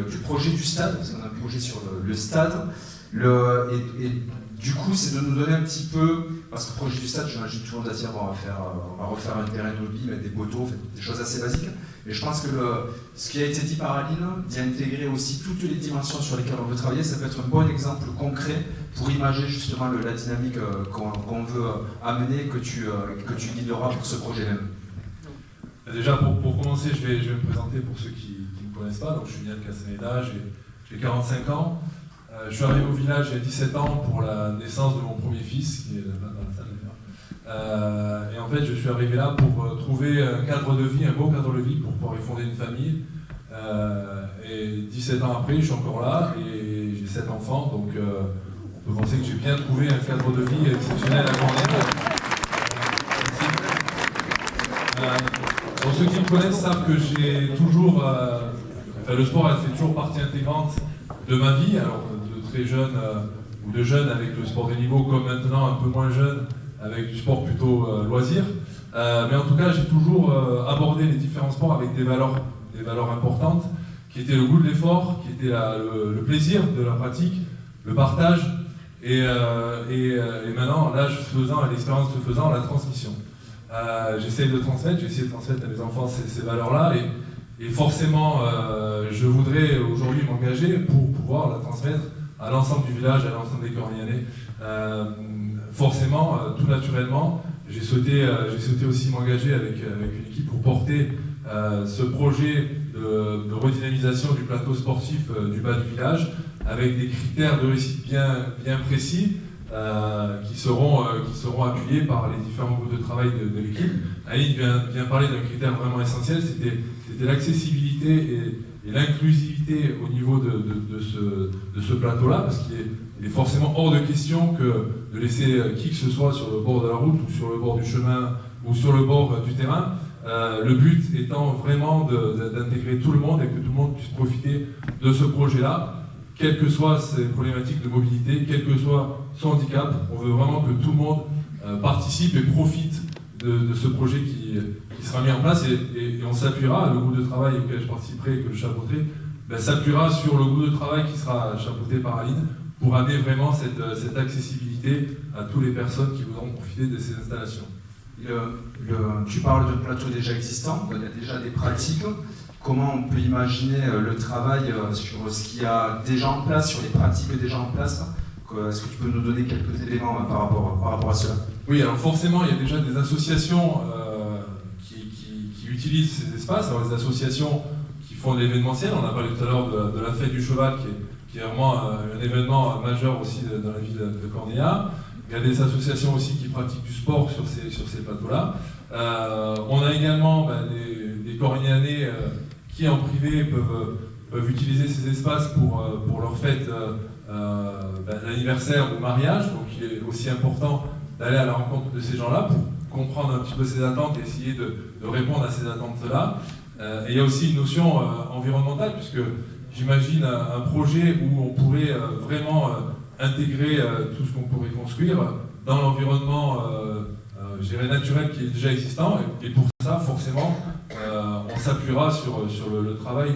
du projet du stade, parce qu'on a un projet sur le stade. Et du coup, c'est de nous donner un petit peu, parce que le projet du stade, j'imagine tout le monde va dire, bon, on va refaire un terrain de rugby, mettre des poteaux, des choses assez basiques. Et je pense que ce qui a été dit par Aline, d'y intégrer aussi toutes les dimensions sur lesquelles on veut travailler, ça peut être un bon exemple concret pour imager justement la dynamique qu'on veut amener, que tu guideras pour ce projet même. Déjà, pour commencer, je vais me présenter pour ceux qui ne me connaissent pas. Donc, je suis Yann Castaneda, j'ai 45 ans. Je suis arrivé au village il y a 17 ans pour la naissance de mon premier fils, qui est là-bas dans la salle d'ailleurs. Et en fait, je suis arrivé là pour trouver un cadre de vie, un beau cadre de vie pour pouvoir y fonder une famille. Et 17 ans après, je suis encore là et j'ai 7 enfants. Donc, on peut penser que j'ai bien trouvé un cadre de vie exceptionnel à Cornières. Pour ceux qui me connaissent savent que j'ai toujours... le sport a fait toujours partie intégrante de ma vie. Alors, de très jeune ou de jeune avec le sport de niveau, comme maintenant un peu moins jeune avec du sport plutôt loisir. Mais en tout cas, j'ai toujours abordé les différents sports avec des valeurs importantes, qui étaient le goût de l'effort, qui était le plaisir de la pratique, le partage, et maintenant, l'âge faisant et l'expérience faisant, la transmission. J'ai essayé de transmettre à mes enfants ces valeurs-là, et forcément, je voudrais aujourd'hui m'engager pour pouvoir la transmettre à l'ensemble du village, à l'ensemble des Cornianais. Forcément, tout naturellement, j'ai souhaité aussi m'engager avec une équipe pour porter ce projet de redynamisation du plateau sportif du bas du village, avec des critères de réussite bien précis, qui seront appuyés par les différents groupes de travail de l'équipe. Aline vient parler d'un critère vraiment essentiel, c'était l'accessibilité et l'inclusivité au niveau de ce plateau-là, parce qu'il est forcément hors de question de laisser qui que ce soit sur le bord de la route, ou sur le bord du chemin, ou sur le bord du terrain. Le but étant vraiment d'intégrer tout le monde et que tout le monde puisse profiter de ce projet-là, quelles que soient ses problématiques de mobilité, quel que soit son handicap. On veut vraiment que tout le monde participe et profite de ce projet qui sera mis en place, et on s'appuiera, le groupe de travail auquel je participerai et que je chapeauterai, s'appuiera sur le groupe de travail qui sera chapeauté par Aline pour amener vraiment cette accessibilité à toutes les personnes qui voudront profiter de ces installations. Tu parles de plateaux déjà existants, il y a déjà des pratiques. Comment on peut imaginer le travail sur ce qu'il y a déjà en place, sur les pratiques déjà en place? Est-ce que tu peux nous donner quelques éléments par rapport à cela? Oui, alors forcément, il y a déjà des associations qui utilisent ces espaces. Alors les associations qui font de l'événementiel, on a parlé tout à l'heure de la fête du cheval, qui est vraiment un événement majeur aussi dans la ville de Cornilla. Il y a des associations aussi qui pratiquent du sport sur ces plateaux-là. On a également des Cornianais qui en privé peuvent utiliser ces espaces pour leur fête d'anniversaire ou mariage. Donc il est aussi important d'aller à la rencontre de ces gens-là pour comprendre un petit peu ces attentes et essayer de répondre à ces attentes-là. Et il y a aussi une notion environnementale, puisque j'imagine un projet où on pourrait vraiment intégrer tout ce qu'on pourrait construire dans l'environnement naturel qui est déjà existant. Et pour ça, forcément, on s'appuiera sur le travail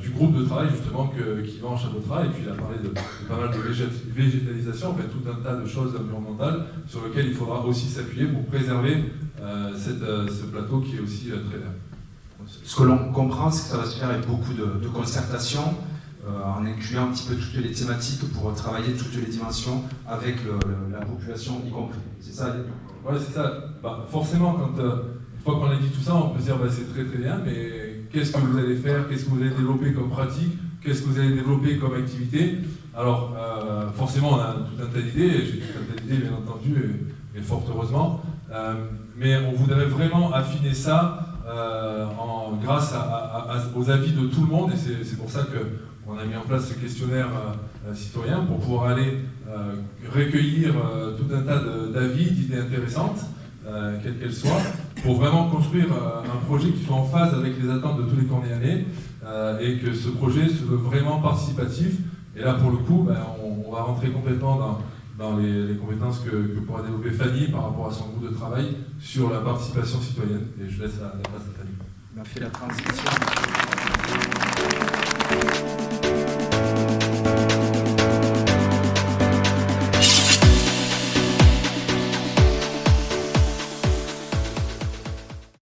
du groupe de travail justement qui va en chapeautera, et puis il a parlé de pas mal de végétalisation, en fait tout un tas de choses environnementales sur lesquelles il faudra aussi s'appuyer pour préserver ce plateau qui est aussi très vert. Ce que l'on comprend, c'est que ça va se faire avec beaucoup de concertation, en incluant un petit peu toutes les thématiques pour travailler toutes les dimensions avec la population y compris. C'est ça? Oui, c'est ça. Forcément, une fois qu'on a dit tout ça, on peut se dire c'est très très bien, mais qu'est-ce que vous allez faire? Qu'est-ce que vous allez développer comme pratique? Qu'est-ce que vous allez développer comme activité? Alors, forcément, on a tout un tas d'idées, et j'ai tout un tas d'idées, bien entendu, et fort heureusement. Mais on voudrait vraiment affiner ça grâce aux avis de tout le monde, et c'est pour ça qu'on a mis en place ce questionnaire citoyen pour pouvoir aller recueillir tout un tas d'avis, d'idées intéressantes, quelles qu'elles soient, pour vraiment construire un projet qui soit en phase avec les attentes de tous les Cornianais, et que ce projet se veut vraiment participatif. Et là, pour le coup, on va rentrer complètement dans les compétences que pourra développer Fanny par rapport à son groupe de travail sur la participation citoyenne. Et je laisse la place à Fanny. m'a fait la transition.